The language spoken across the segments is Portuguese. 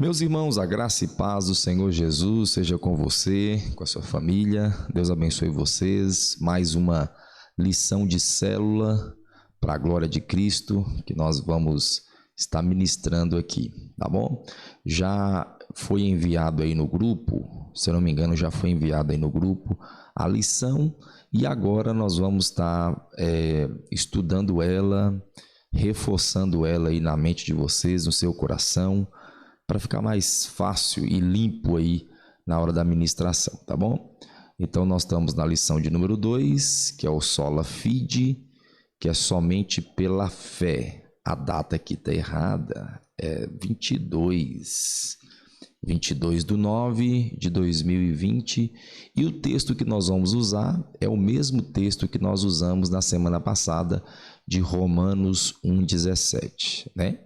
Meus irmãos, a graça e paz do Senhor Jesus seja com você, com a sua família. Deus abençoe vocês. Mais uma lição de célula para a glória de Cristo que nós vamos estar ministrando aqui, tá bom? Já foi enviado aí no grupo, se eu não me engano, já foi enviado aí no grupo a lição e agora nós vamos estar estudando ela, reforçando ela aí na mente de vocês, no seu coração, para ficar mais fácil e limpo aí na hora da ministração, tá bom? Então nós estamos na lição de número 2, que é o Sola Fide, que é somente pela fé. A data aqui está errada, é 22/9/2020, e o texto que nós vamos usar é o mesmo texto que nós usamos na semana passada, de Romanos 1,17, né?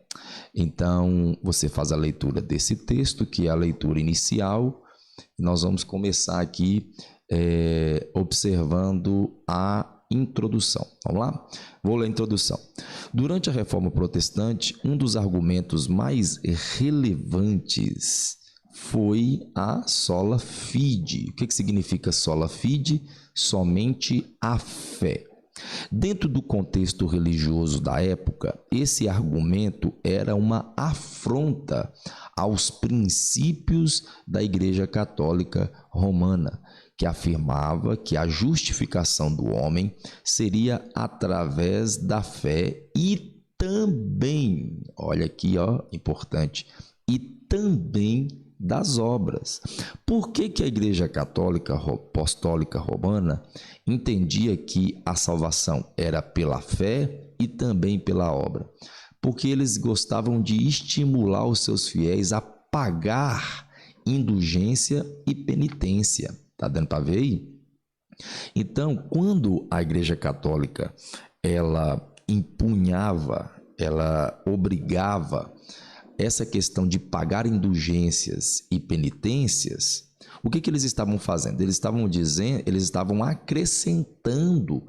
Então, você faz a leitura desse texto, que é a leitura inicial, e nós vamos começar aqui observando a introdução. Vamos lá? Vou ler a introdução. Durante a Reforma Protestante, um dos argumentos mais relevantes foi a sola fide. O que significa sola fide? Somente a fé. Dentro do contexto religioso da época, esse argumento era uma afronta aos princípios da Igreja Católica Romana, que afirmava que a justificação do homem seria através da fé e também, olha aqui, ó, importante, e também das obras. Por que a Igreja Católica Apostólica Romana entendia que a salvação era pela fé e também pela obra? Porque eles gostavam de estimular os seus fiéis a pagar indulgência e penitência. Tá dando para ver aí? Então, quando a Igreja Católica ela impunhava, ela obrigava essa questão de pagar indulgências e penitências, o que eles estavam fazendo? Eles estavam acrescentando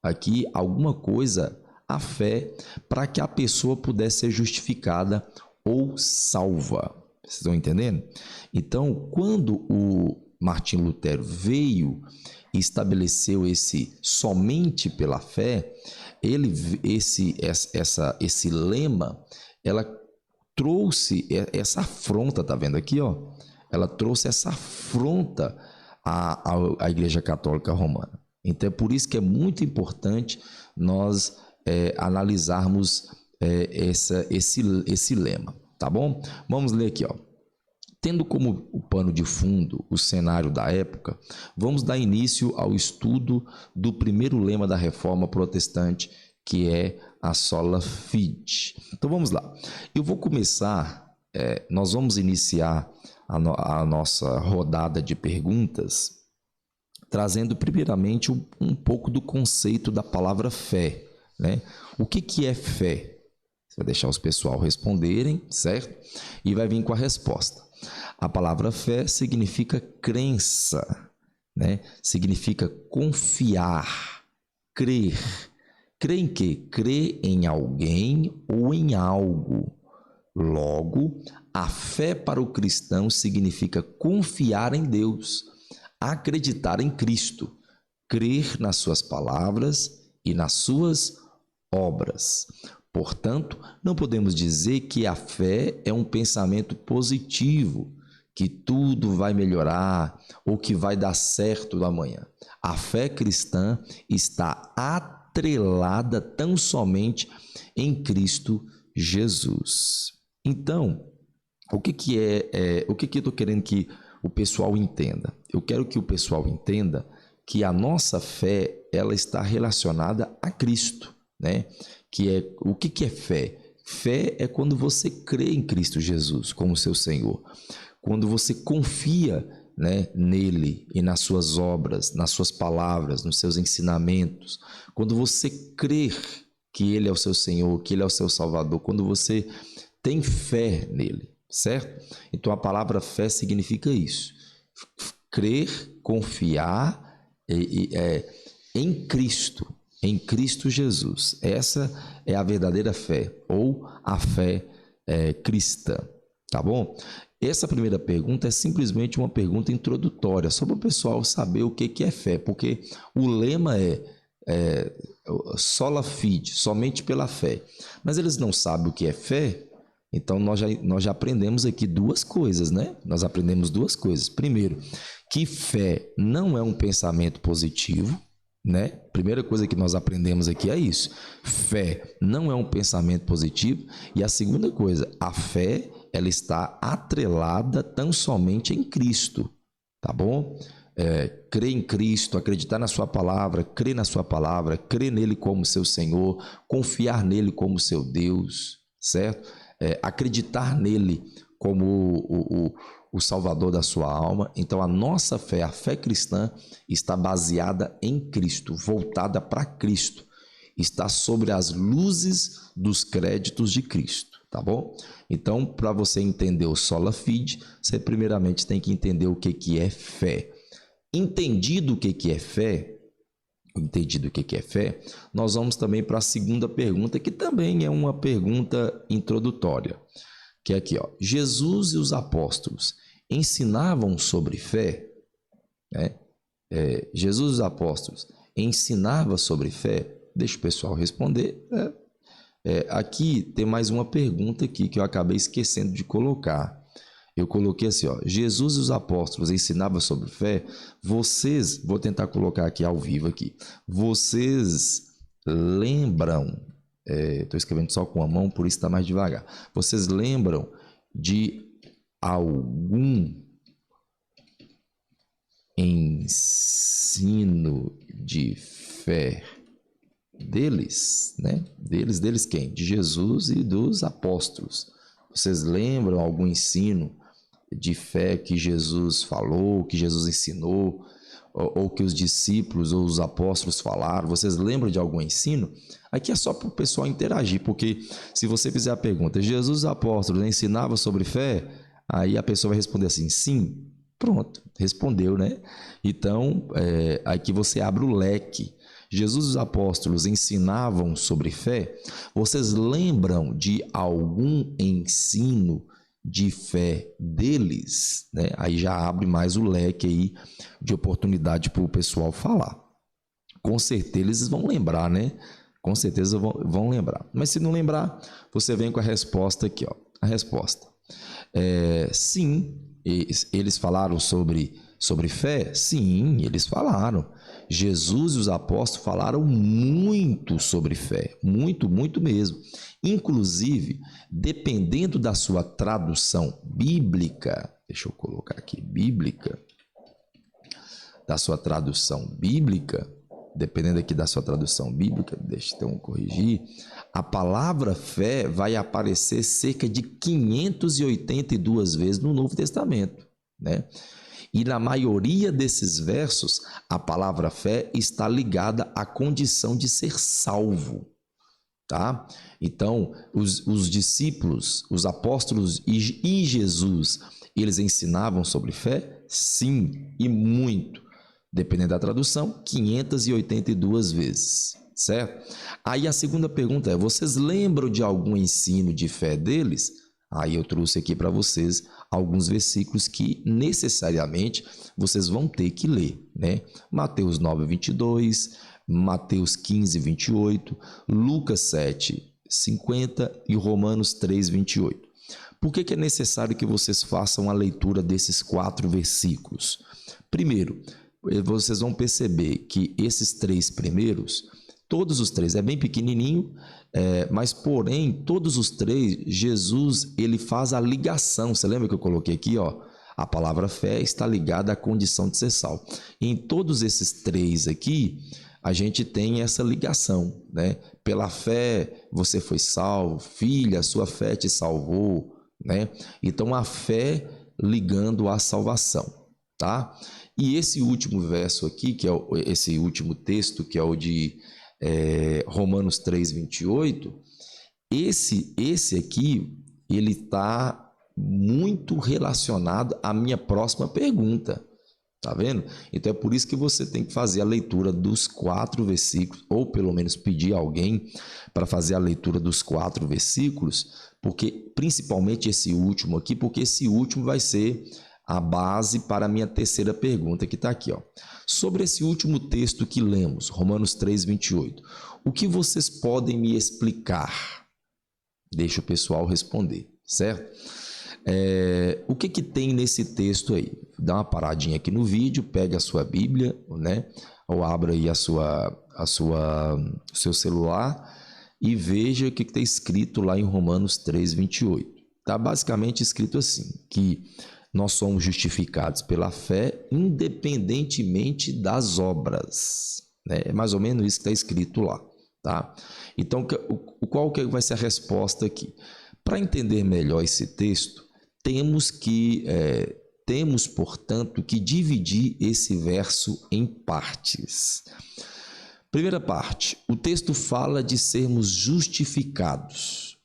aqui alguma coisa à fé para que a pessoa pudesse ser justificada ou salva. Vocês estão entendendo? Então, quando o Martinho Lutero veio e estabeleceu esse somente pela fé, esse lema, ela trouxe essa afronta, tá vendo aqui, ó? Ela trouxe essa afronta à Igreja Católica Romana. Então é por isso que é muito importante nós analisarmos esse lema, tá bom? Vamos ler aqui, ó. Tendo como o pano de fundo o cenário da época, vamos dar início ao estudo do primeiro lema da Reforma Protestante, que é a sola fide. Então vamos lá. Eu vou começar, nós vamos iniciar a nossa rodada de perguntas, trazendo primeiramente um pouco do conceito da palavra fé, né? O que é fé? Você vai deixar os pessoal responderem, certo? E vai vir com a resposta. A palavra fé significa crença, né? Significa confiar, crer. Crer em quê? Crer em alguém ou em algo. Logo, a fé para o cristão significa confiar em Deus, acreditar em Cristo, crer nas suas palavras e nas suas obras. Portanto, não podemos dizer que a fé é um pensamento positivo, que tudo vai melhorar ou que vai dar certo amanhã. A fé cristã está atrelada tão somente em Cristo Jesus. Então, o que eu estou querendo que o pessoal entenda? Eu quero que o pessoal entenda que a nossa fé ela está relacionada a Cristo, né? O que é fé? Fé é quando você crê em Cristo Jesus como seu Senhor, quando você confia, né, nele e nas suas obras, nas suas palavras, nos seus ensinamentos, quando você crê que ele é o seu Senhor, que ele é o seu Salvador, quando você tem fé nele, certo? Então a palavra fé significa isso: crer, confiar em Cristo. Em Cristo Jesus. Essa é a verdadeira fé, ou a fé cristã. tá bom? Essa primeira pergunta é simplesmente uma pergunta introdutória, só para o pessoal saber o que é fé, porque o lema é sola fide, somente pela fé. Mas eles não sabem o que é fé, então nós já aprendemos aqui duas coisas, né? Nós aprendemos duas coisas. Primeiro, que fé não é um pensamento positivo, né? Primeira coisa que nós aprendemos aqui é isso. Fé não é um pensamento positivo. E a segunda coisa, a fé, ela está atrelada tão somente em Cristo, tá bom? Crer em Cristo, acreditar na sua palavra, crer na sua palavra, crer nele como seu Senhor, confiar nele como seu Deus, certo? Acreditar nele como o Salvador da sua alma. Então a nossa fé, a fé cristã, está baseada em Cristo, voltada para Cristo, está sobre as luzes dos créditos de Cristo, tá bom? Então, para você entender o sola fide, você primeiramente tem que entender o que é fé. Entendido o que é fé, nós vamos também para a segunda pergunta, que também é uma pergunta introdutória, que é aqui, ó. Jesus e os apóstolos ensinavam sobre fé, né? Jesus e os apóstolos ensinavam sobre fé? Deixa o pessoal responder. Aqui tem mais uma pergunta aqui que eu acabei esquecendo de colocar. Eu coloquei assim, ó, Jesus e os apóstolos ensinavam sobre fé. Vocês, vou tentar colocar aqui ao vivo aqui. Vocês lembram, estou escrevendo só com a mão, por isso está mais devagar. Vocês lembram de algum ensino de fé deles, né? Deles quem? De Jesus e dos apóstolos. Vocês lembram algum ensino de fé que Jesus falou, que Jesus ensinou, ou que os discípulos ou os apóstolos falaram? Vocês lembram de algum ensino? Aqui é só para o pessoal interagir, porque se você fizer a pergunta, Jesus e os apóstolos ensinavam sobre fé? Aí a pessoa vai responder assim, sim. Pronto, respondeu, né? Então, aqui você abre o leque. Jesus e os apóstolos ensinavam sobre fé? Vocês lembram de algum ensino de fé deles? Né? Aí já abre mais o leque aí de oportunidade para o pessoal falar. Com certeza eles vão lembrar, né? Com certeza vão lembrar. Mas se não lembrar, você vem com a resposta aqui, ó. A resposta. Sim, eles falaram sobre fé? Sim, eles falaram. Jesus e os apóstolos falaram muito sobre fé, muito, muito mesmo. Inclusive, dependendo da sua tradução bíblica, deixa eu colocar aqui, bíblica, da sua tradução bíblica, dependendo aqui da sua tradução bíblica, deixa eu corrigir, a palavra fé vai aparecer cerca de 582 vezes no Novo Testamento, né? E na maioria desses versos, a palavra fé está ligada à condição de ser salvo, tá? Então, os discípulos, os apóstolos e Jesus, eles ensinavam sobre fé? Sim, e muito. Dependendo da tradução, 582 vezes, certo? Aí a segunda pergunta é, vocês lembram de algum ensino de fé deles? Aí eu trouxe aqui para vocês alguns versículos que necessariamente vocês vão ter que ler, né? Mateus 9, 22, Mateus 15, 28, Lucas 7, 50 e Romanos 3, 28. Por que é necessário que vocês façam a leitura desses 4 versículos? Primeiro, vocês vão perceber que esses 3 primeiros, todos os 3, é bem pequenininho, mas porém, todos os 3, Jesus, ele faz a ligação. Você lembra que eu coloquei aqui, ó? A palavra fé está ligada à condição de ser salvo. Em todos esses 3 aqui, a gente tem essa ligação, né? Pela fé você foi salvo, filha, sua fé te salvou, né? Então a fé ligando à salvação, tá? E esse último verso aqui, que é esse último texto, que é o de Romanos 3, 28, esse aqui, ele está muito relacionado à minha próxima pergunta, tá vendo? Então é por isso que você tem que fazer a leitura dos 4 versículos, ou pelo menos pedir a alguém para fazer a leitura dos 4 versículos, porque principalmente esse último aqui, porque esse último vai ser a base para a minha terceira pergunta, que está aqui, ó. Sobre esse último texto que lemos, Romanos 3, 28, o que vocês podem me explicar? Deixa o pessoal responder, certo? O que tem nesse texto aí? Dá uma paradinha aqui no vídeo, pega a sua Bíblia, né? Ou abra aí o seu celular e veja o que está escrito lá em Romanos 3, 28. Está basicamente escrito assim, que nós somos justificados pela fé independentemente das obras. Né? É mais ou menos isso que está escrito lá. Tá? Então, qual que vai ser a resposta aqui? Para entender melhor esse texto, temos, portanto, que dividir esse verso em partes. Primeira parte, o texto fala de sermos justificados.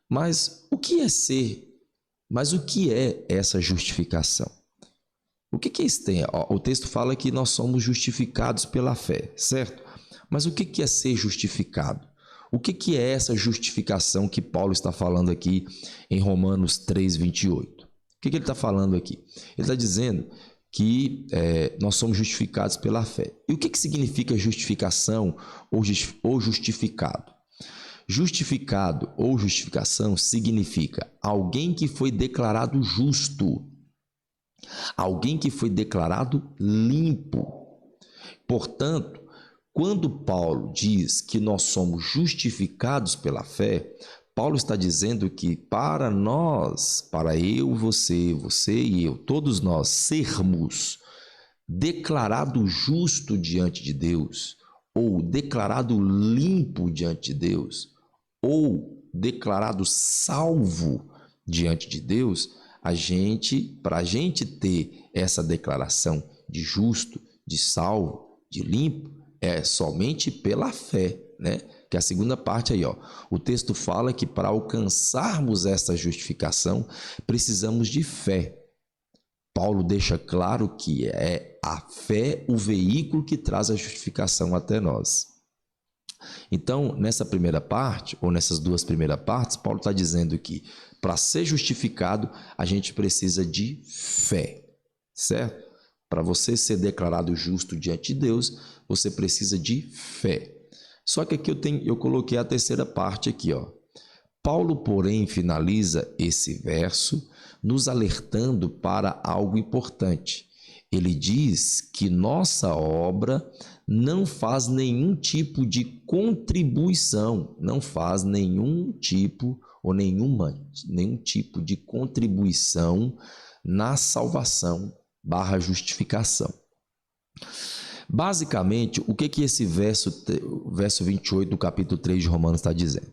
Mas o que é ser? Mas o que é essa justificação? O que é isso? O texto fala que nós somos justificados pela fé, certo? Mas o que é ser justificado? O que é essa justificação que Paulo está falando aqui em Romanos 3, 28? O que ele está falando aqui? Ele está dizendo que nós somos justificados pela fé. E o que significa justificação ou justificado? Justificado ou justificação significa alguém que foi declarado justo, alguém que foi declarado limpo. Portanto, quando Paulo diz que nós somos justificados pela fé, Paulo está dizendo que para nós, para eu, você e eu, todos nós sermos declarado justo diante de Deus, ou declarado limpo diante de Deus, ou declarado salvo diante de Deus, para a gente ter essa declaração de justo, de salvo, de limpo, é somente pela fé, né? Que é a segunda parte aí, ó. O texto fala que para alcançarmos essa justificação, precisamos de fé. Paulo deixa claro que é a fé o veículo que traz a justificação até nós. Então, nessa primeira parte, ou nessas duas primeiras partes, Paulo está dizendo que para ser justificado, a gente precisa de fé, certo? Para você ser declarado justo diante de Deus, você precisa de fé. Só que aqui eu coloquei a terceira parte aqui, ó. Paulo, porém, finaliza esse verso nos alertando para algo importante. Ele diz que nossa obra não faz nenhum tipo de contribuição, não faz nenhum tipo de contribuição na salvação / justificação. Basicamente, o que esse verso 28 do capítulo 3 de Romanos está dizendo?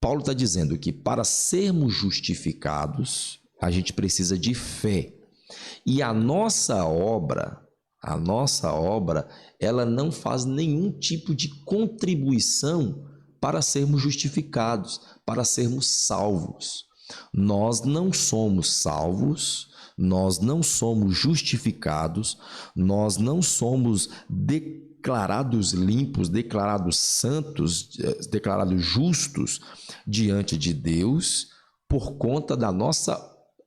Paulo está dizendo que para sermos justificados, a gente precisa de fé. E a nossa obra, ela não faz nenhum tipo de contribuição para sermos justificados, para sermos salvos. Nós não somos salvos, nós não somos justificados, nós não somos declarados limpos, declarados santos, declarados justos diante de Deus por conta da nossa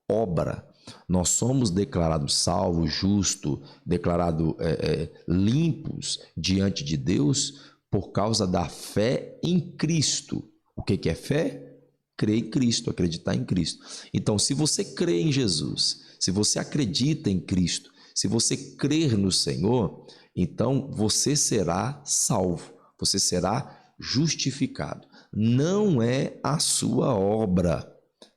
obra. Nós somos declarados salvos, justos, declarados limpos diante de Deus por causa da fé em Cristo. O que é fé? Crer em Cristo, acreditar em Cristo. Então, se você crê em Jesus, se você acredita em Cristo, se você crer no Senhor, então você será salvo, você será justificado. Não é a sua obra,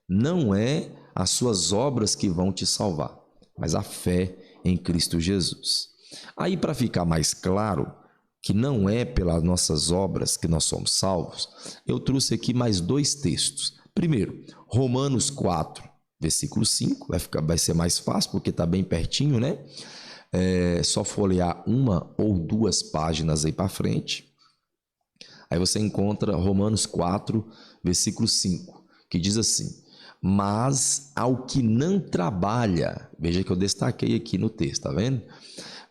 não é as suas obras que vão te salvar, mas a fé em Cristo Jesus. Aí, para ficar mais claro que não é pelas nossas obras que nós somos salvos, eu trouxe aqui mais dois textos. Primeiro, Romanos 4, versículo 5, vai ser mais fácil porque está bem pertinho, né? Só folhear uma ou duas páginas aí para frente. Aí você encontra Romanos 4, versículo 5, que diz assim: mas ao que não trabalha, veja que eu destaquei aqui no texto, tá vendo?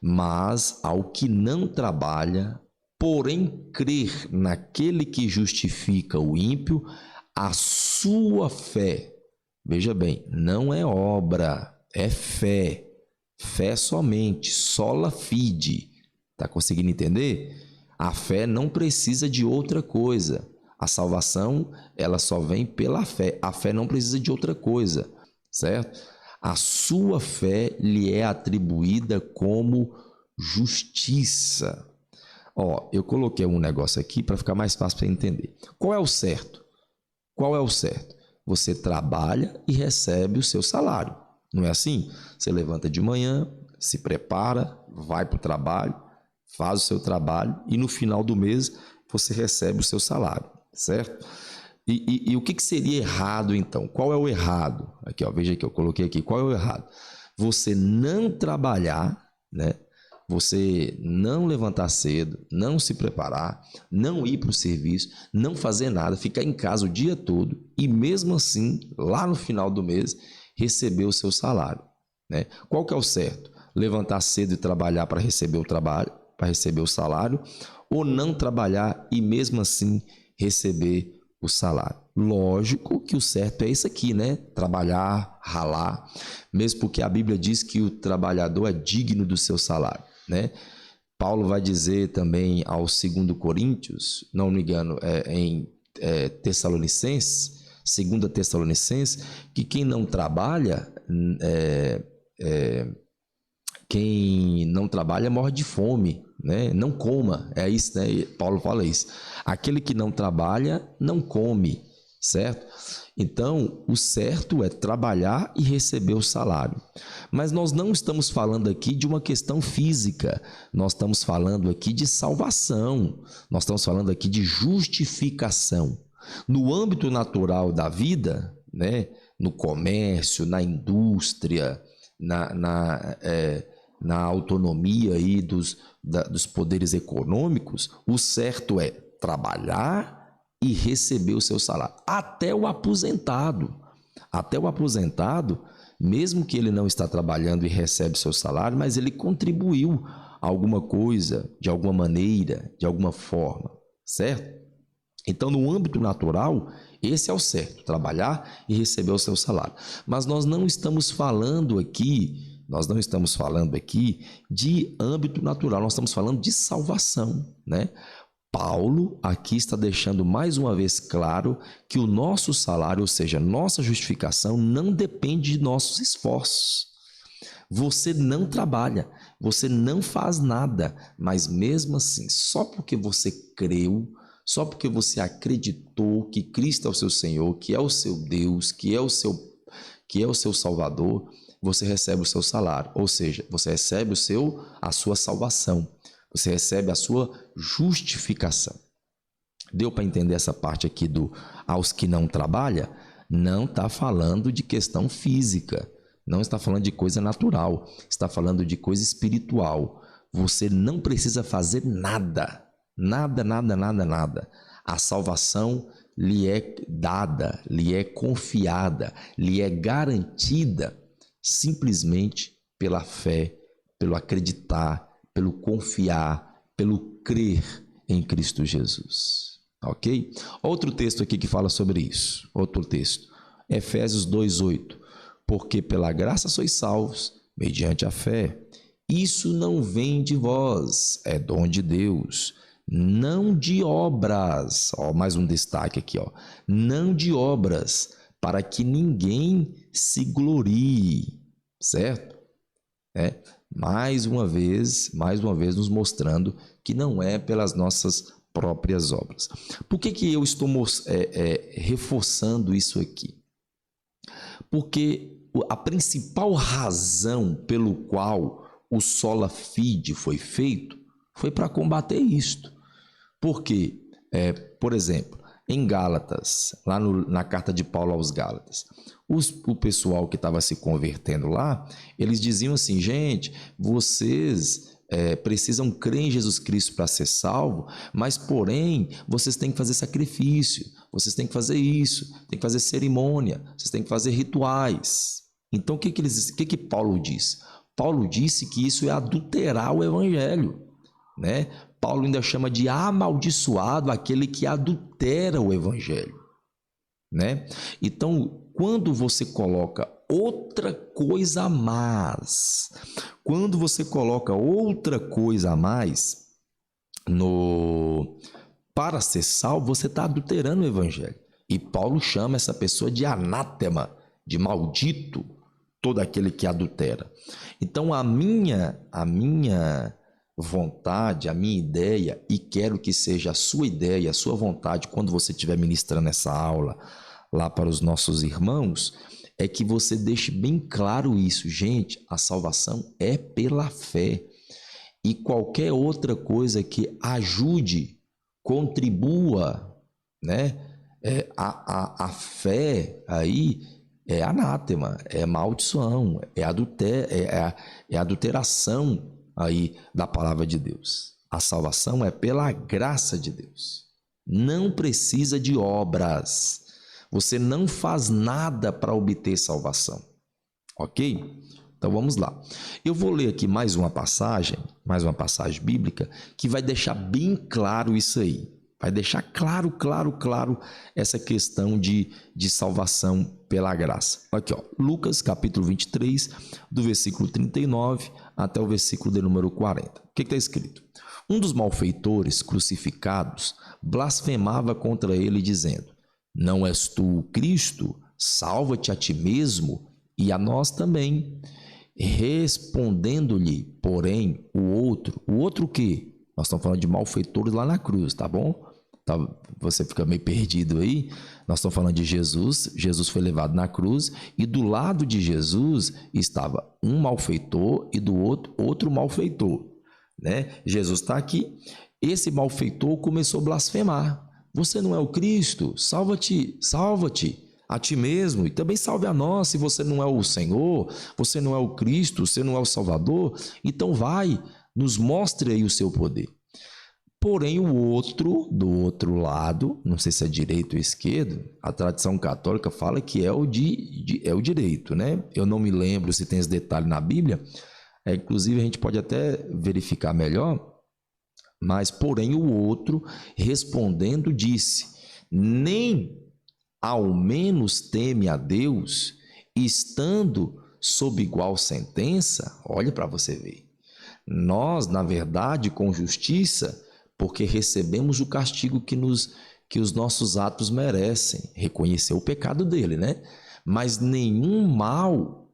Mas ao que não trabalha, porém crer naquele que justifica o ímpio, A sua fé, veja bem, não é obra, é fé. Fé somente, sola fide. Está conseguindo entender? A fé não precisa de outra coisa. A salvação, ela só vem pela fé. A fé não precisa de outra coisa, certo? A sua fé lhe é atribuída como justiça. Ó, eu coloquei um negócio aqui para ficar mais fácil para entender. Qual é o certo? Qual é o certo? Você trabalha e recebe o seu salário. Não é assim? Você levanta de manhã, se prepara, vai para o trabalho, faz o seu trabalho e no final do mês você recebe o seu salário, certo? E o que seria errado então? Qual é o errado? Aqui, ó, veja que eu coloquei aqui. Qual é o errado? Você não trabalhar, né? Você não levantar cedo, não se preparar, não ir para o serviço, não fazer nada, ficar em casa o dia todo e mesmo assim, lá no final do mês, receber o seu salário, né? Qual que é o certo? Levantar cedo e trabalhar para receber o trabalho, para receber o salário, ou não trabalhar e mesmo assim receber o salário? Lógico que o certo é isso aqui, né? Trabalhar, ralar, mesmo porque a Bíblia diz que o trabalhador é digno do seu salário, né? Paulo vai dizer também aos 2 Coríntios, não me engano, em Tessalonicenses, 2 Tessalonicenses, que quem não trabalha, quem não trabalha morre de fome, né? Não coma, é isso, né? Paulo fala isso. Aquele que não trabalha, não come, certo? Então, o certo é trabalhar e receber o salário. Mas nós não estamos falando aqui de uma questão física, nós estamos falando aqui de salvação, nós estamos falando aqui de justificação. No âmbito natural da vida, né? No comércio, na indústria, na autonomia aí dos poderes econômicos, o certo é trabalhar e receber o seu salário. Até o aposentado, mesmo que ele não está trabalhando e recebe seu salário, mas ele contribuiu alguma coisa, de alguma maneira, de alguma forma, certo? Então, no âmbito natural, esse é o certo, trabalhar e receber o seu salário. Mas nós não estamos falando aqui de âmbito natural, nós estamos falando de salvação, né? Paulo aqui está deixando mais uma vez claro que o nosso salário, ou seja, nossa justificação, não depende de nossos esforços. Você não trabalha, você não faz nada, mas mesmo assim, só porque você creu, só porque você acreditou que Cristo é o seu Senhor, que é o seu Deus, que é o seu Salvador, você recebe o seu salário, ou seja, você recebe a sua salvação, você recebe a sua justificação. Deu para entender essa parte aqui do aos que não trabalham? Não está falando de questão física, não está falando de coisa natural, está falando de coisa espiritual. Você não precisa fazer nada, nada. A salvação lhe é dada, lhe é confiada, lhe é garantida simplesmente pela fé, pelo acreditar, pelo confiar, pelo crer em Cristo Jesus. Ok? Outro texto aqui que fala sobre isso. Outro texto. Efésios 2:8. Porque pela graça sois salvos, mediante a fé. Isso não vem de vós, é dom de Deus, não de obras. Ó, mais um destaque aqui, ó. Não de obras, para que ninguém se glorie, certo? Mais uma vez nos mostrando que não é pelas nossas próprias obras. Por que eu estou reforçando isso aqui? Porque a principal razão pelo qual o sola fide foi feito foi para combater isto. Porque, por exemplo, em Gálatas, lá na carta de Paulo aos Gálatas, o pessoal que estava se convertendo lá, eles diziam assim: gente, vocês precisam crer em Jesus Cristo para ser salvo, mas porém vocês têm que fazer sacrifício, vocês têm que fazer isso, têm que fazer cerimônia, vocês têm que fazer rituais. Então o que Paulo diz? Paulo disse que isso é adulterar o evangelho, né? Paulo ainda chama de amaldiçoado aquele que adultera o evangelho. né? Então, quando você coloca outra coisa a mais, quando você coloca outra coisa a mais para ser salvo, você está adulterando o evangelho. E Paulo chama essa pessoa de anátema, de maldito, todo aquele que adultera. Então a minha vontade, a minha ideia, e quero que seja a sua ideia, a sua vontade, quando você estiver ministrando essa aula lá para os nossos irmãos, é que você deixe bem claro isso. Gente, a salvação é pela fé. E qualquer outra coisa que ajude, contribua, né? A fé aí é anátema, é maldição, é adulteração aí da palavra de Deus. A salvação é pela graça de Deus. Não precisa de obras. Você não faz nada para obter salvação. Ok? Então vamos lá. Eu vou ler aqui mais uma passagem bíblica que vai deixar bem claro isso aí. Vai deixar claro essa questão de salvação pela graça. Aqui, ó, Lucas capítulo 23, do versículo 39 até o versículo de número 40. O que está escrito? Um dos malfeitores crucificados blasfemava contra ele, dizendo: não és tu o Cristo? Salva-te a ti mesmo e a nós também. Respondendo-lhe, porém, o outro o quê? Nós estamos falando de malfeitores lá na cruz, tá bom? Você fica meio perdido aí. Nós estamos falando de Jesus. Jesus foi levado na cruz e do lado de Jesus estava um malfeitor e do outro malfeitor, né? Jesus está aqui. Esse malfeitor começou a blasfemar. Você não é o Cristo? Salva-te a ti mesmo e também salve a nós. Se você não é o Senhor, você não é o Cristo, você não é o Salvador, então vai, nos mostre aí o seu poder. Porém, o outro, do outro lado, não sei se é direito ou esquerdo, a tradição católica fala que é o direito, né? Eu não me lembro se tem esse detalhe na Bíblia, inclusive a gente pode até verificar melhor, mas porém o outro, respondendo, disse: nem ao menos teme a Deus, estando sob igual sentença. Olha para você ver. Nós, na verdade, com justiça, porque recebemos o castigo que os nossos atos merecem. Reconhecer o pecado dele, né? Mas nenhum mal,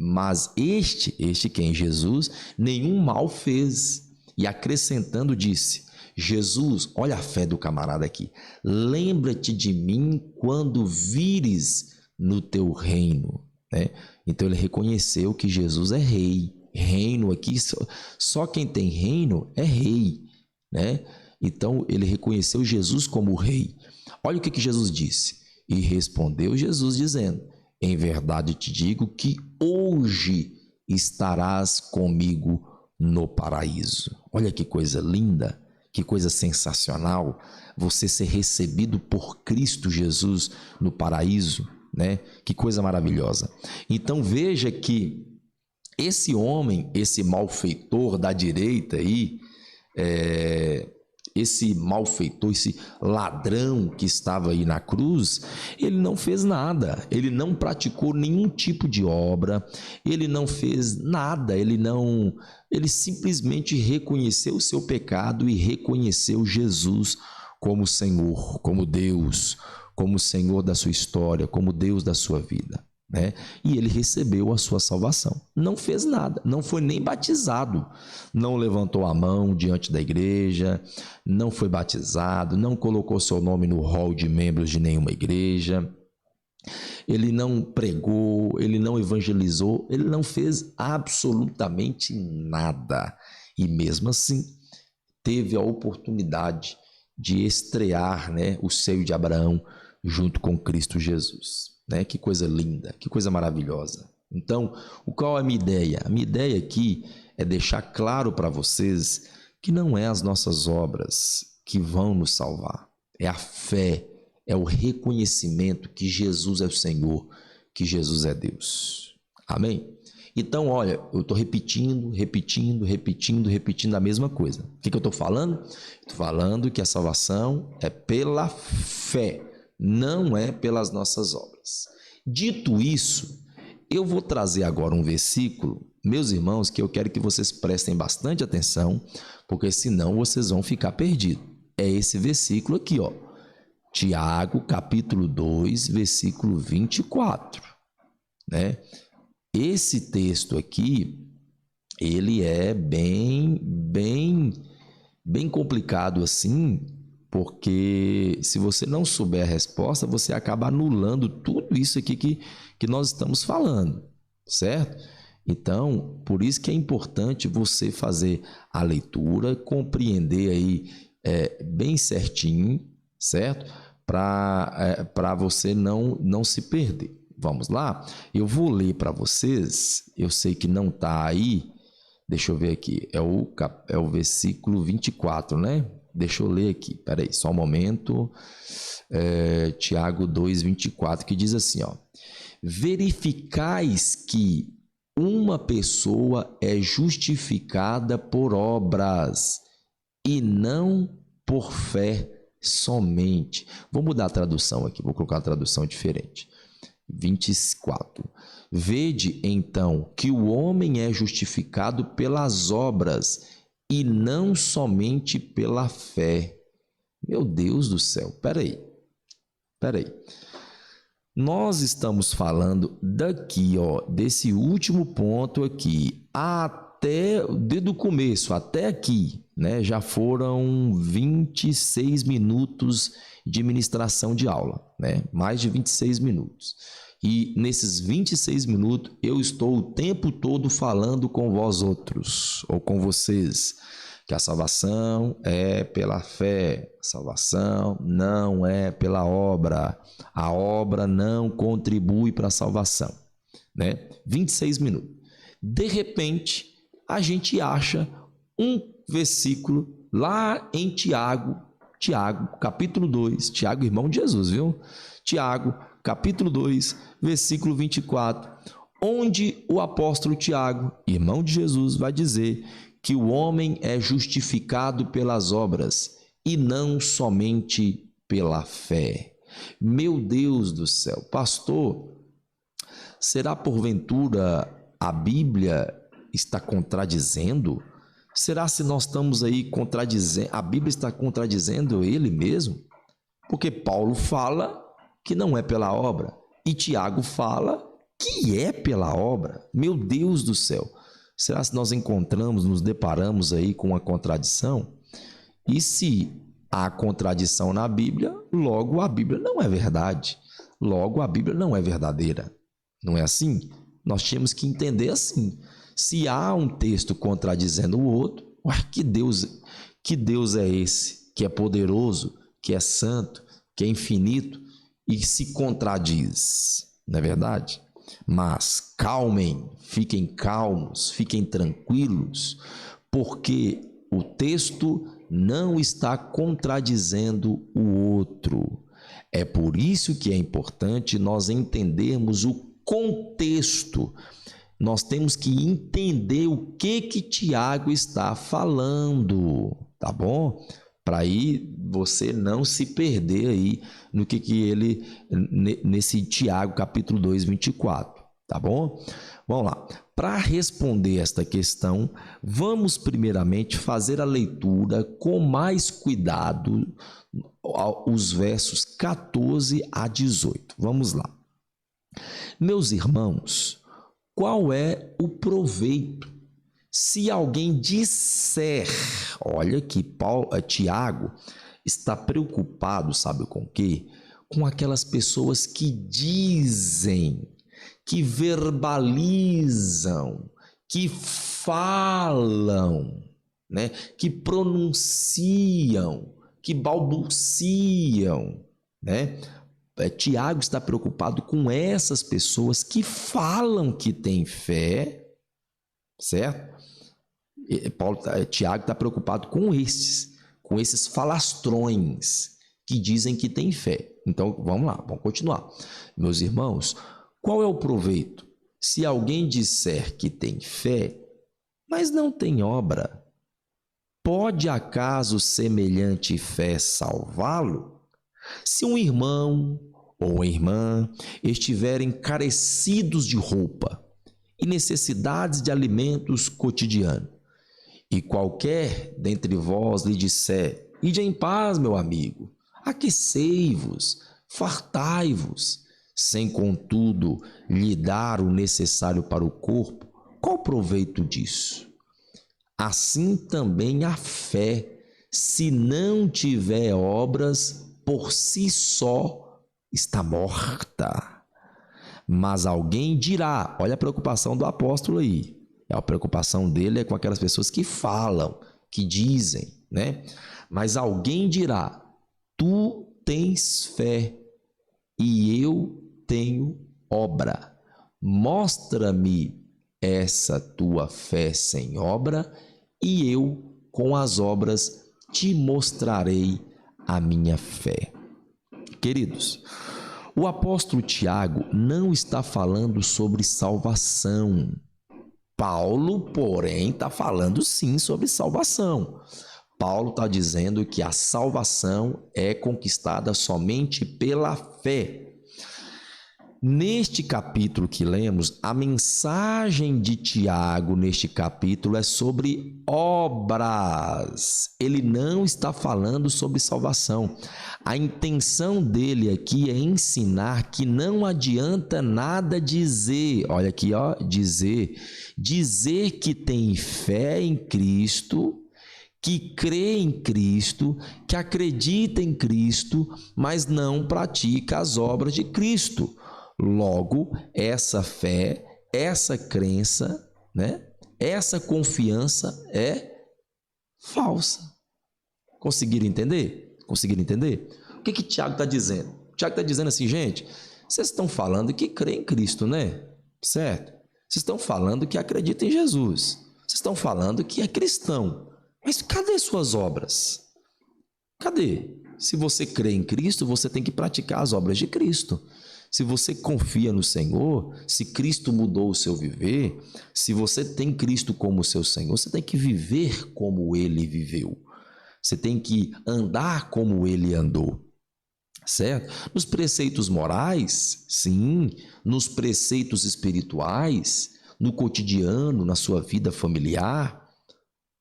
mas este quem? Jesus, nenhum mal fez. E acrescentando disse: Jesus, olha a fé do camarada aqui, lembra-te de mim quando vires no teu reino, né? Então ele reconheceu que Jesus é rei. Reino aqui, só quem tem reino é rei, né? Então ele reconheceu Jesus como rei. Olha o que Jesus disse. E respondeu Jesus dizendo: em verdade te digo que hoje estarás comigo no paraíso. Olha que coisa linda, que coisa sensacional, você ser recebido por Cristo Jesus no paraíso, né? Que coisa maravilhosa. Então veja que esse homem, esse malfeitor da direita aí, esse malfeitor, esse ladrão que estava aí na cruz, ele não fez nada, ele não praticou nenhum tipo de obra, ele não fez nada, ele simplesmente reconheceu o seu pecado e reconheceu Jesus como Senhor, como Deus, como Senhor da sua história, como Deus da sua vida, né? E ele recebeu a sua salvação. Não fez nada, não foi nem batizado, não levantou a mão diante da igreja, não foi batizado, não colocou seu nome no rol de membros de nenhuma igreja, ele não pregou, ele não evangelizou, ele não fez absolutamente nada. E mesmo assim, teve a oportunidade de estrear, né, o seio de Abraão junto com Cristo Jesus, né? Que coisa linda, que coisa maravilhosa. Então, qual é a minha ideia? A minha ideia aqui é deixar claro para vocês que não é as nossas obras que vão nos salvar, é a fé, é o reconhecimento que Jesus é o Senhor, que Jesus é Deus. Amém? Então, olha, eu estou repetindo a mesma coisa. O que eu estou falando? Estou falando que a salvação é pela fé. não é pelas nossas obras. Dito isso, eu vou trazer agora um versículo, meus irmãos, que eu quero que vocês prestem bastante atenção, porque senão vocês vão ficar perdidos. É esse versículo aqui, ó. Tiago, capítulo 2, versículo 24, né? Esse texto aqui, ele é bem complicado assim, porque se você não souber a resposta, você acaba anulando tudo isso aqui que nós estamos falando, certo? Então, por isso que é importante você fazer a leitura, compreender aí bem certinho, certo? Para você não se perder. Vamos lá? Eu vou ler para vocês, eu sei que não está aí, deixa eu ver aqui, é o versículo 24, né? Deixa eu ler aqui, peraí, só um momento. Tiago 2, 24, que diz assim, ó: verificais que uma pessoa é justificada por obras e não por fé somente. Vou mudar a tradução aqui, vou colocar uma tradução diferente. 24. Vede, então, que o homem é justificado pelas obras e não somente pela fé. Meu Deus do céu, peraí. Nós estamos falando daqui, ó, desse último ponto aqui, desde o começo até aqui, né? Já foram 26 minutos de ministração de aula, né? Mais de 26 minutos. E nesses 26 minutos eu estou o tempo todo falando com vós outros, ou com vocês, que a salvação é pela fé, a salvação não é pela obra, a obra não contribui para a salvação, né? 26 minutos. De repente, a gente acha um versículo lá em Tiago, capítulo 2, Tiago, irmão de Jesus, viu? Tiago, capítulo 2, versículo 24, onde o apóstolo Tiago, irmão de Jesus, vai dizer que o homem é justificado pelas obras e não somente pela fé. Meu Deus do céu, pastor, será porventura a Bíblia está contradizendo? Será se nós estamos aí contradizendo, a Bíblia está contradizendo ele mesmo? Porque Paulo fala que não é pela obra e Tiago fala que é pela obra. Meu Deus do céu, será se nós nos deparamos aí com uma contradição? E se há contradição na Bíblia, logo a Bíblia não é verdade, logo a Bíblia não é verdadeira. Não é assim? Nós tínhamos que entender assim. Se há um texto contradizendo o outro, que Deus é esse, que é poderoso, que é santo, que é infinito e se contradiz, não é verdade? Mas calmem, fiquem calmos, fiquem tranquilos, porque o texto não está contradizendo o outro. É por isso que é importante nós entendermos o contexto. Nós temos que entender o que Tiago está falando, tá bom? Para aí você não se perder aí no que ele, nesse Tiago capítulo 2, 24, tá bom? Vamos lá. Para responder esta questão, vamos primeiramente fazer a leitura com mais cuidado, os versos 14 a 18. Vamos lá. Meus irmãos, qual é o proveito se alguém disser, olha que Tiago está preocupado, sabe com o quê? Com aquelas pessoas que dizem, que verbalizam, que falam, né? Que pronunciam, que balbuciam, né? Tiago está preocupado com essas pessoas que falam que têm fé, certo? Tiago está preocupado com esses falastrões que dizem que têm fé. Então, vamos lá, vamos continuar. Meus irmãos, qual é o proveito? Se alguém disser que tem fé, mas não tem obra, pode acaso semelhante fé salvá-lo? Se um irmão ou uma irmã estiverem carecidos de roupa e necessidades de alimentos cotidianos, e qualquer dentre vós lhe disser: ide em paz, meu amigo, aquecei-vos, fartai-vos, sem contudo lhe dar o necessário para o corpo, qual proveito disso? Assim também a fé, se não tiver obras, por si só está morta. Mas alguém dirá, olha a preocupação do apóstolo aí, a preocupação dele é com aquelas pessoas que falam, que dizem, né? Mas alguém dirá: tu tens fé e eu tenho obra. Mostra-me essa tua fé sem obra, e eu, com as obras, te mostrarei a minha fé. Queridos, o apóstolo Tiago não está falando sobre salvação. Paulo, porém, está falando sim sobre salvação. Paulo está dizendo que a salvação é conquistada somente pela fé. Neste capítulo que lemos, a mensagem de Tiago neste capítulo é sobre obras. Ele não está falando sobre salvação. A intenção dele aqui é ensinar que não adianta nada dizer, olha aqui, ó, dizer que tem fé em Cristo, que crê em Cristo, que acredita em Cristo, mas não pratica as obras de Cristo. Logo, essa fé, essa crença, né? Essa confiança é falsa. Conseguiram entender? Conseguiram entender? O que Tiago está dizendo? Tiago está dizendo assim: gente, vocês estão falando que crê em Cristo, né? Certo? Vocês estão falando que acreditam em Jesus. Vocês estão falando que é cristão. Mas cadê suas obras? Cadê? Se você crê em Cristo, você tem que praticar as obras de Cristo. Se você confia no Senhor, se Cristo mudou o seu viver, se você tem Cristo como seu Senhor, você tem que viver como Ele viveu. Você tem que andar como Ele andou, certo? Nos preceitos morais, sim. Nos preceitos espirituais, no cotidiano, na sua vida familiar,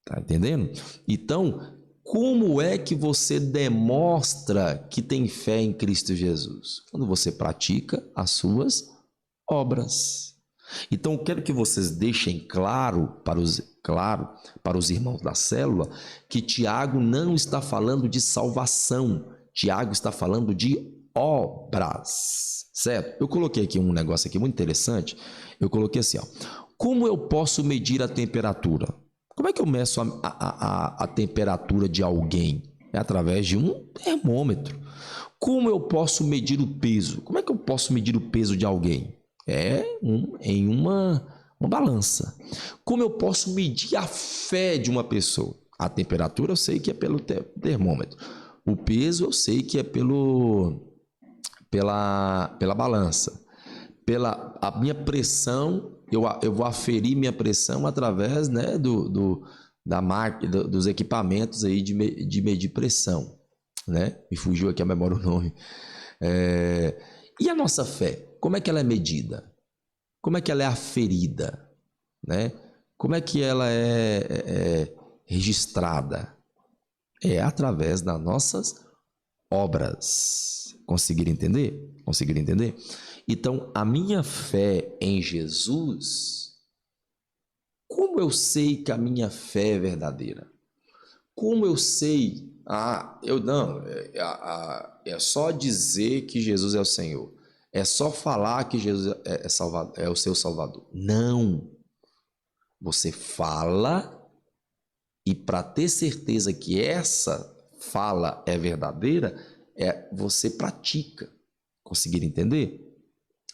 tá entendendo? Então, como é que você demonstra que tem fé em Cristo Jesus? Quando você pratica as suas obras. Então, eu quero que vocês deixem claro para os irmãos da célula que Tiago não está falando de salvação. Tiago está falando de obras, certo? Eu coloquei aqui um negócio aqui muito interessante. Eu coloquei assim, ó: como eu posso medir a temperatura? Como é que eu meço a temperatura de alguém? É através de um termômetro. Como eu posso medir o peso? Como é que eu posso medir o peso de alguém? Em uma balança. Como eu posso medir a fé de uma pessoa? A temperatura eu sei que é pelo termômetro. O peso eu sei que é pela balança. A minha pressão, eu vou aferir minha pressão através, né, da máquina, dos equipamentos aí de medir pressão, né? Me fugiu aqui a memória o nome. E a nossa fé? Como é que ela é medida? Como é que ela é aferida? Né? Como é que ela é registrada? É através das nossas obras. Conseguiram entender? Conseguiram entender? Então, a minha fé em Jesus, como eu sei que a minha fé é verdadeira? Como eu sei? É só dizer que Jesus é o Senhor. É só falar que Jesus é o seu Salvador. Não. Você fala, e para ter certeza que essa fala é verdadeira, você pratica. Conseguiram entender?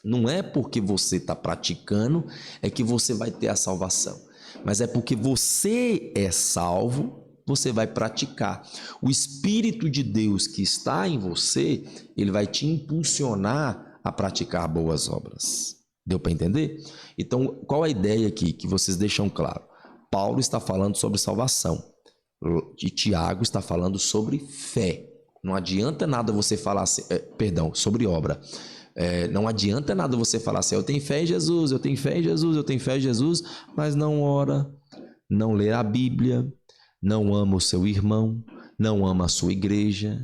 Não é porque você está praticando é que você vai ter a salvação, mas é porque você é salvo, você vai praticar. O Espírito de Deus que está em você, ele vai te impulsionar a praticar boas obras. Deu para entender? Então, qual a ideia aqui que vocês deixam claro? Paulo está falando sobre salvação e Tiago está falando sobre fé. Não adianta nada você falar assim, sobre obra. Não adianta nada você falar assim, eu tenho fé em Jesus, eu tenho fé em Jesus, eu tenho fé em Jesus, mas não ora, não lê a Bíblia, não ama o seu irmão, não ama a sua igreja,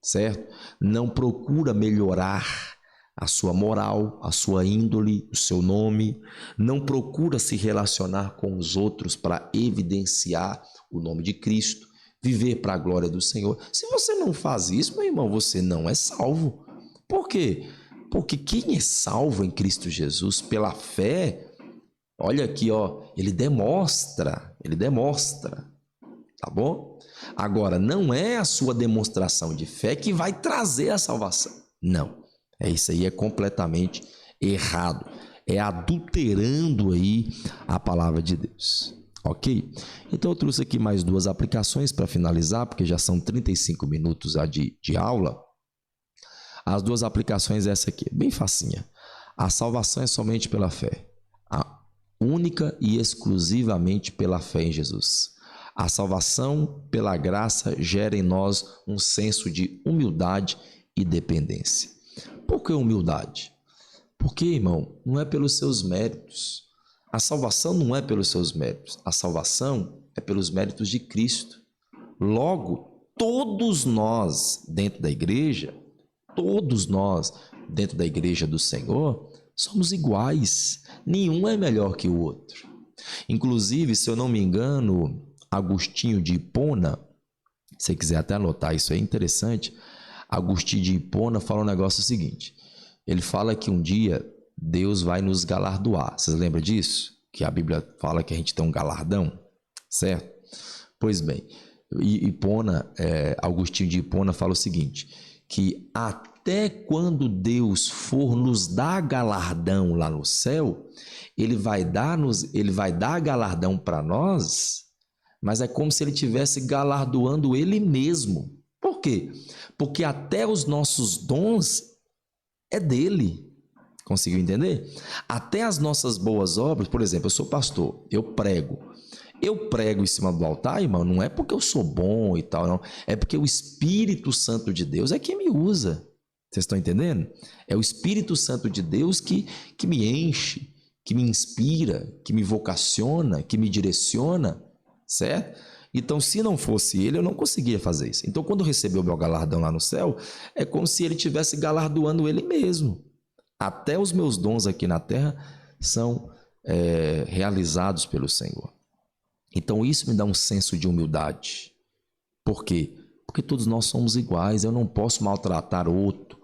certo? Não procura melhorar a sua moral, a sua índole, o seu nome, não procura se relacionar com os outros para evidenciar o nome de Cristo, viver para a glória do Senhor. Se você não faz isso, meu irmão, você não é salvo. Por quê? Porque quem é salvo em Cristo Jesus pela fé, olha aqui, ó, ele demonstra, tá bom? Agora, não é a sua demonstração de fé que vai trazer a salvação. Não, isso aí é completamente errado. É adulterando aí a palavra de Deus, ok? Então eu trouxe aqui mais 2 aplicações para finalizar, porque já são 35 minutos de aula. As 2 aplicações é essa aqui, bem facinha. A salvação é somente pela fé, única e exclusivamente pela fé em Jesus. A salvação pela graça gera em nós um senso de humildade e dependência. Por que humildade? Porque, irmão, não é pelos seus méritos. A salvação não é pelos seus méritos. A salvação é pelos méritos de Cristo. Logo, todos nós dentro da igreja do Senhor, somos iguais. Nenhum é melhor que o outro. Inclusive, se eu não me engano, Agostinho de Hipona, se você quiser até anotar, isso é interessante. Agostinho de Hipona fala um negócio seguinte. Ele fala que um dia Deus vai nos galardoar. Vocês lembram disso? Que a Bíblia fala que a gente tem um galardão, certo? Pois bem, Agostinho de Hipona fala o seguinte, que até quando Deus for nos dar galardão lá no céu, ele vai dar galardão para nós, mas é como se ele estivesse galardoando ele mesmo. Por quê? Porque até os nossos dons é dele. Conseguiu entender? Até as nossas boas obras, por exemplo, eu sou pastor, eu prego em cima do altar, irmão, não é porque eu sou bom e tal, não. É porque o Espírito Santo de Deus é quem me usa. Vocês estão entendendo? É o Espírito Santo de Deus que me enche, que me inspira, que me vocaciona, que me direciona, certo? Então, se não fosse ele, eu não conseguia fazer isso. Então, quando eu recebi o meu galardão lá no céu, é como se ele estivesse galardoando ele mesmo. Até os meus dons aqui na terra são realizados pelo Senhor. Então isso me dá um senso de humildade. Por quê? Porque todos nós somos iguais, eu não posso maltratar outro,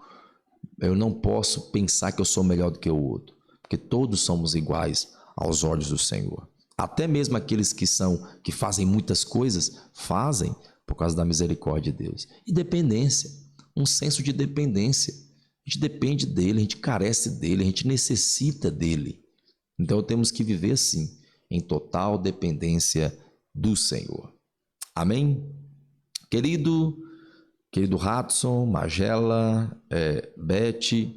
eu não posso pensar que eu sou melhor do que o outro, porque todos somos iguais aos olhos do Senhor. Até mesmo aqueles que fazem muitas coisas, fazem por causa da misericórdia de Deus. E dependência, um senso de dependência. A gente depende dele, a gente carece dele, a gente necessita dele. Então temos que viver assim, em total dependência do Senhor. Amém? Querido Hudson, Magela, Beth,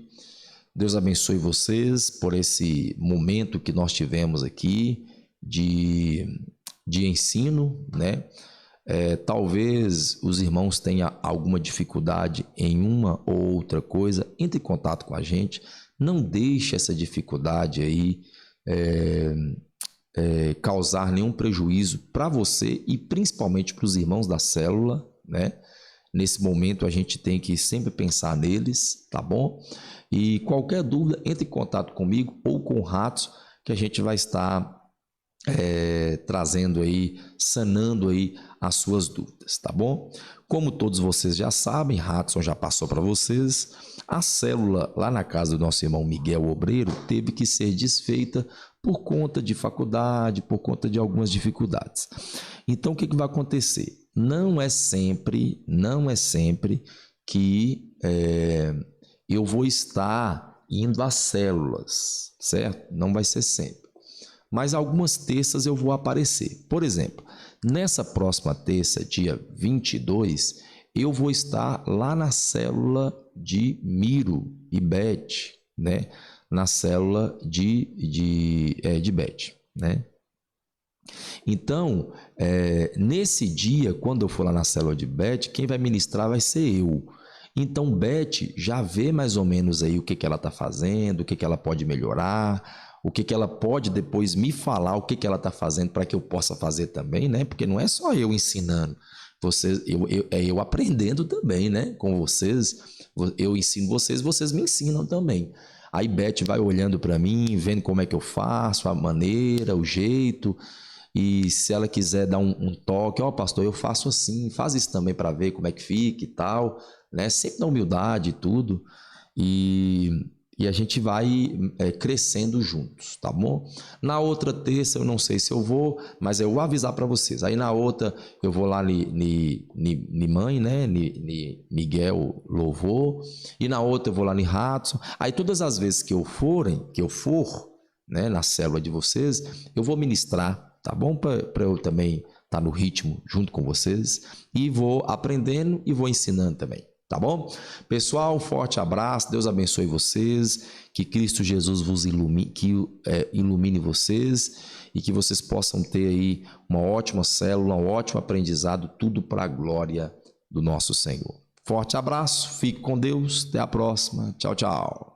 Deus abençoe vocês por esse momento que nós tivemos aqui de ensino, né? Talvez os irmãos tenham alguma dificuldade em uma ou outra coisa, entre em contato com a gente, não deixe essa dificuldade aí causar nenhum prejuízo para você e principalmente para os irmãos da célula, né? Nesse momento a gente tem que sempre pensar neles, tá bom? E qualquer dúvida, entre em contato comigo ou com o Ratos, que a gente vai estar trazendo aí, sanando aí as suas dúvidas, tá bom? Como todos vocês já sabem, Hudson já passou para vocês, a célula lá na casa do nosso irmão Miguel Obreiro teve que ser desfeita por conta de faculdade, por conta de algumas dificuldades. Então, o que vai acontecer? Não é sempre que eu vou estar indo às células, certo? Não vai ser sempre. Mas algumas terças eu vou aparecer. Por exemplo, nessa próxima terça, dia 22, eu vou estar lá na célula de Miro e Beth, né? Na célula de Beth, né? Então, nesse dia, quando eu for lá na célula de Beth, quem vai ministrar vai ser eu. Então, Beth já vê mais ou menos aí o que ela está fazendo, o que ela pode melhorar, o que ela pode depois me falar, o que ela está fazendo para que eu possa fazer também, né? Porque não é só eu ensinando, é eu aprendendo também, né? Com vocês, eu ensino vocês, vocês me ensinam também. Aí Beth vai olhando para mim, vendo como é que eu faço, a maneira, o jeito, e se ela quiser dar um toque, pastor, eu faço assim, faz isso também para ver como é que fica e tal, né? Sempre na humildade e tudo, e a gente vai crescendo juntos, tá bom? Na outra terça eu não sei se eu vou, mas eu vou avisar para vocês. Aí na outra eu vou lá ni mãe, né? Ni Miguel Louvor, e na outra eu vou lá ni Hudson. Aí todas as vezes que eu for, né, na célula de vocês, eu vou ministrar, tá bom? Para eu também estar no ritmo junto com vocês, e vou aprendendo e vou ensinando também. Tá bom? Pessoal, um forte abraço, Deus abençoe vocês, que Cristo Jesus vos ilumine, ilumine vocês e que vocês possam ter aí uma ótima célula, um ótimo aprendizado, tudo para a glória do nosso Senhor. Forte abraço, fique com Deus, até a próxima, tchau, tchau.